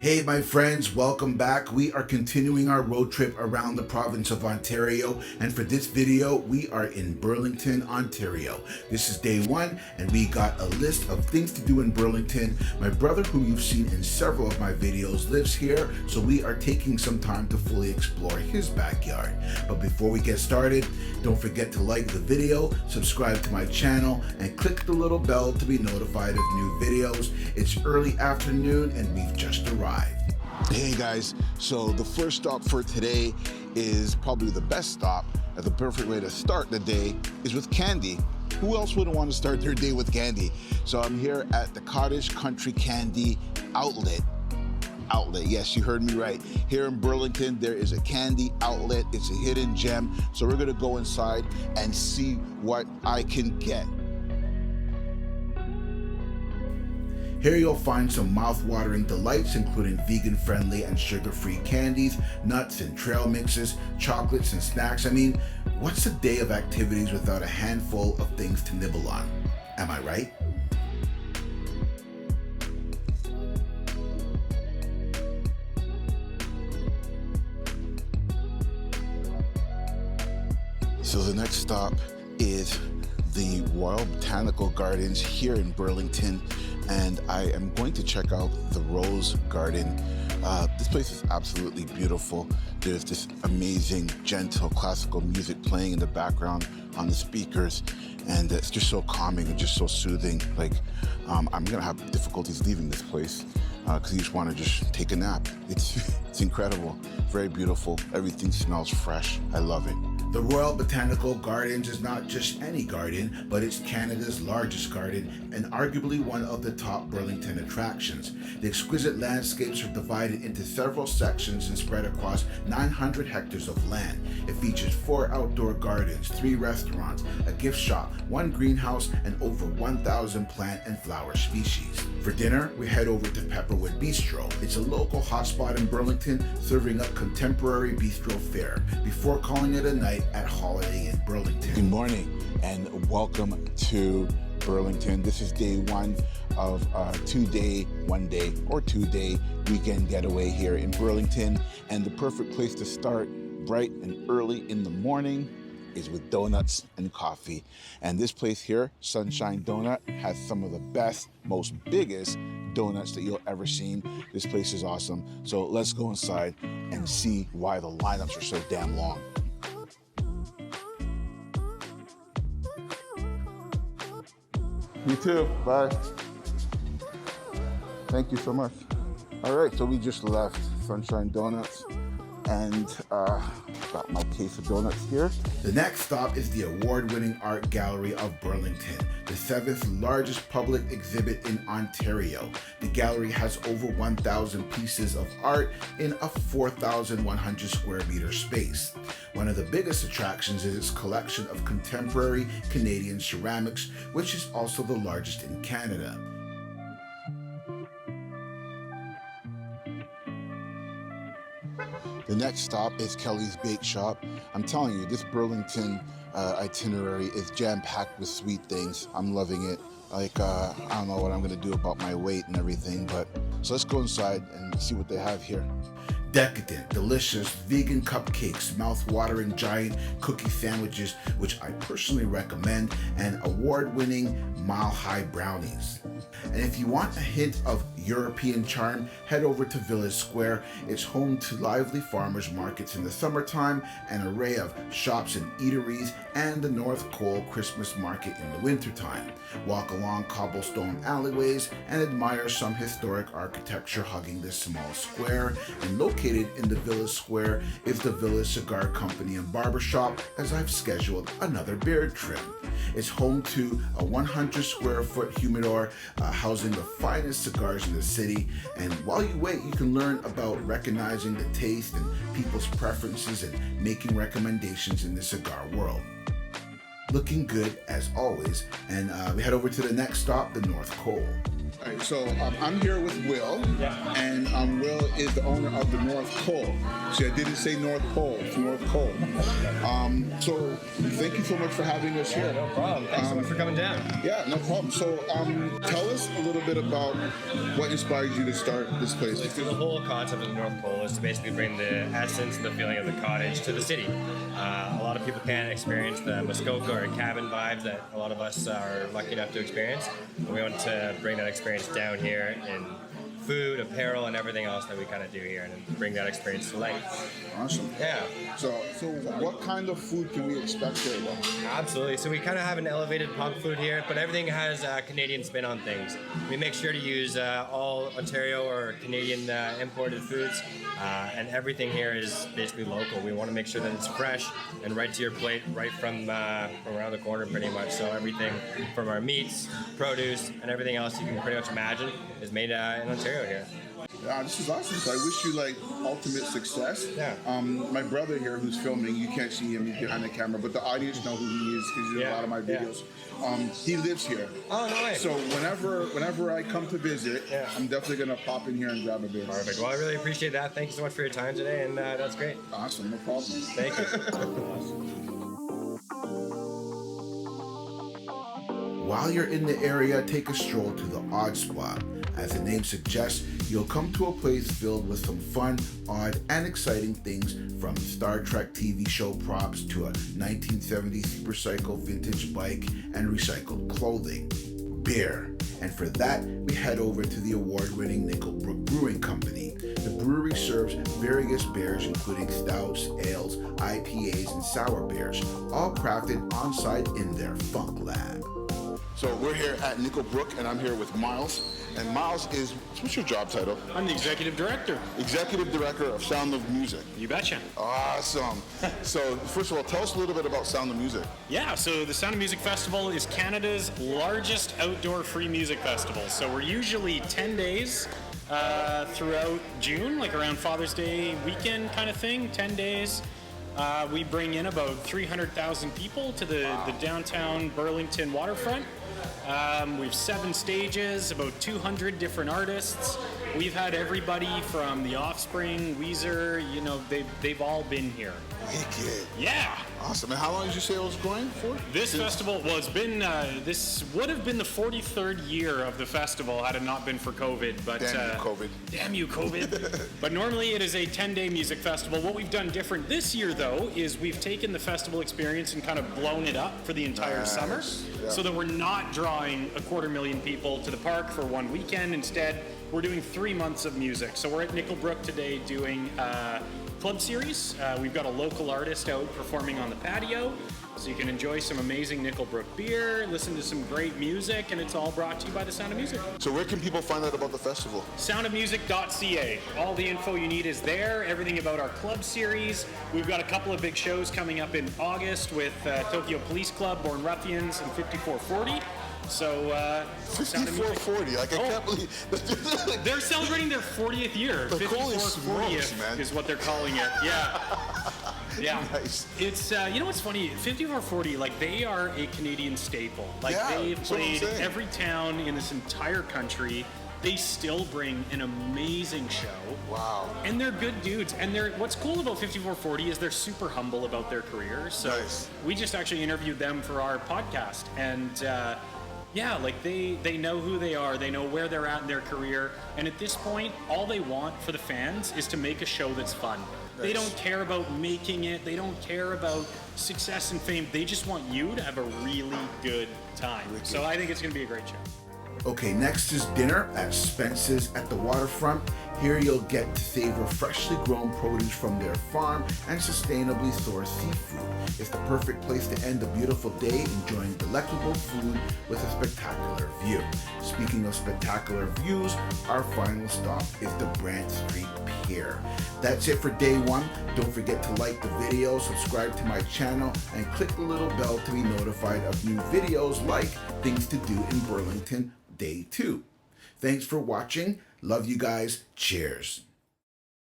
Hey my friends, welcome back. We are continuing our road trip around the province of Ontario, and for this video we are in Burlington, Ontario. This is day one and we got a list of things to do in Burlington. My brother, who you've seen in several of my videos, lives here, so we are taking some time to fully explore his backyard. But before we get started, don't forget to like the video, subscribe to my channel, and click the little bell to be notified of new videos. It's early afternoon and we've just arrived. Hey guys, so the first stop for today is probably the best stop, and the perfect way to start the day is with candy. Who else wouldn't want to start their day with candy? So I'm here at the Cottage Country Candy Outlet. Yes, you heard me right. Here in Burlington, there is a candy outlet. It's a hidden gem. So we're gonna go inside and see what I can get. Here you'll find some mouth-watering delights, including vegan-friendly and sugar-free candies, nuts and trail mixes, chocolates and snacks. I mean, what's a day of activities without a handful of things to nibble on? Am I right? So the next stop is the Royal Botanical Gardens here in Burlington, and I am going to check out the Rose Garden. This place is absolutely beautiful. There's this amazing, gentle, classical music playing in the background on the speakers, and it's just so calming and just so soothing. Like, I'm gonna have difficulties leaving this place because you just want to just take a nap. It's incredible, very beautiful. Everything smells fresh. I love it. The Royal Botanical Gardens is not just any garden, but it's Canada's largest garden and arguably one of the top Burlington attractions. The exquisite landscapes are divided into several sections and spread across 900 hectares of land. It features 4 outdoor gardens, 3 restaurants, a gift shop, 1 greenhouse, and over 1,000 plant and flower species. For dinner, we head over to Pepperwood Bistro. It's a local hotspot in Burlington, serving up contemporary bistro fare before calling it a night at Holiday Inn Burlington. Good morning and welcome to Burlington. This is day one of a 2-day weekend getaway here in Burlington, and the perfect place to start bright and early in the morning is with donuts and coffee. And this place here, Sunshine Donut, has some of the best, most biggest donuts that you'll ever seen. This place is awesome. So let's go inside and see why the lineups are so damn long. You too. Bye. Thank you so much. All right, so we just left Sunshine Donuts and got my case of donuts here. The next stop is the award-winning Art Gallery of Burlington, the 7th largest public exhibit in Ontario. The gallery has over 1,000 pieces of art in a 4,100 square meter space. One of the biggest attractions is its collection of contemporary Canadian ceramics, which is also the largest in Canada. The next stop is Kelly's Bake Shop. I'm telling you, this Burlington itinerary is jam-packed with sweet things. I'm loving it. Like, I don't know what I'm gonna do about my weight and everything, but so let's go inside and see what they have here. Decadent, delicious vegan cupcakes, mouth-watering giant cookie sandwiches, which I personally recommend, and award-winning mile-high brownies. And if you want a hint of European charm, head over to Village Square. It's home to lively farmers markets in the summertime, an array of shops and eateries, and the North Cole Christmas market in the wintertime. Walk along cobblestone alleyways and admire some historic architecture hugging this small square. And located in the Village Square is the Village Cigar Company and Barbershop, as I've scheduled another beard trim. It's home to a 100 square foot humidor housing the finest cigars in the city. And while you wait, you can learn about recognizing the taste and people's preferences and making recommendations in the cigar world. Looking good as always, and we head over to the next stop, the North Cole. All right, so I'm here with Will, and Will is the owner of the North Pole. See, I didn't say North Pole, it's North Pole. So thank you so much for having us here. Yeah, no problem. Thanks so much for coming down. Yeah, no problem. So tell us a little bit about what inspired you to start this place. So the whole concept of the North Pole is to basically bring the essence and the feeling of the cottage to the city. A lot of people can't experience the Muskoka or cabin vibes that a lot of us are lucky enough to experience. And we want to bring that experience down here in food, apparel, and everything else that we kind of do here, and bring that experience to life. Awesome. Yeah. So what kind of food can we expect here then? Absolutely. So we kind of have an elevated pub food here, but everything has a Canadian spin on things. We make sure to use all Ontario or Canadian imported foods, and everything here is basically local. We want to make sure that it's fresh and right to your plate, right from around the corner pretty much. So everything from our meats, produce, and everything else you can pretty much imagine is made in Ontario here. Yeah, this is awesome. So I wish you like ultimate success. Yeah. My brother here who's filming, you can't see him, he's behind the camera, but the audience know who he is because he's in a lot of my videos. He lives here. Oh, no way. So whenever I come to visit, I'm definitely gonna pop in here and grab a beer. Perfect. Well, I really appreciate that. Thank you so much for your time today, and that's great. Awesome, no problem. Thank you. While you're in the area, take a stroll to the Odd Spot. As the name suggests, you'll come to a place filled with some fun, odd, and exciting things, from Star Trek TV show props to a 1970s supercycle vintage bike and recycled clothing. Beer. And for that, we head over to the award-winning Nickelbrook Brewing Company. The brewery serves various beers including stouts, ales, IPAs, and sour beers, all crafted on-site in their funk lab. So we're here at Nickelbrook, and I'm here with Miles. And Miles is, what's your job title? I'm the executive director. Executive Director of Sound of Music. You betcha. Awesome. So first of all, tell us a little bit about Sound of Music. Yeah, so the Sound of Music Festival is Canada's largest outdoor free music festival. So we're usually 10 days throughout June, like around Father's Day weekend kind of thing, 10 days. We bring in about 300,000 people to the downtown Burlington waterfront. We've 7 stages, about 200 different artists. We've had everybody from The Offspring, Weezer, you know, they've all been here. Wicked. Yeah. Awesome. And how long did you say it was going for? This festival, well, this would have been the 43rd year of the festival had it not been for COVID. But Damn you, COVID. Damn you, COVID. But normally it is a 10-day music festival. What we've done different this year, though, is we've taken the festival experience and kind of blown it up for the entire summer, so that we're not drawing 250,000 people to the park for one weekend. Instead, we're doing 3 months of music. So we're at Nickelbrook today doing club series. We've got a local artist out performing on the patio, so you can enjoy some amazing Nickelbrook beer, listen to some great music, and it's all brought to you by the Sound of Music. So where can people find out about the festival? soundofmusic.ca. All the info you need is there, everything about our club series. We've got a couple of big shows coming up in August with Tokyo Police Club, Born Ruffians, and 5440. So, 5440, like I can't believe. They're celebrating their 40th year. Like, holy 5440th smokes, man. is what they're calling it. Yeah. Yeah. Nice. It's, you know what's funny? 5440, like, they are a Canadian staple. Like, Yeah, they've that's what I'm played saying. every town in this entire country. They still bring an amazing show. Wow. And they're good dudes. And what's cool about 5440 is they're super humble about their career. So Nice. we just actually interviewed them for our podcast. And, yeah, like they know who they are, they know where they're at in their career, and at this point, all they want for the fans is to make a show that's fun. They don't care about making it, they don't care about success and fame, they just want you to have a really good time. So I think it's going to be a great show. Okay, next is dinner at Spence's at the waterfront. Here you'll get to savor freshly grown produce from their farm and sustainably sourced seafood. It's the perfect place to end a beautiful day enjoying delectable food with a spectacular view. Speaking of spectacular views, our final stop is the Brant Street Pier. That's it for day 1. Don't forget to like the video, subscribe to my channel, and click the little bell to be notified of new videos like Things to Do in Burlington Day 2. Thanks for watching. Love you guys. Cheers.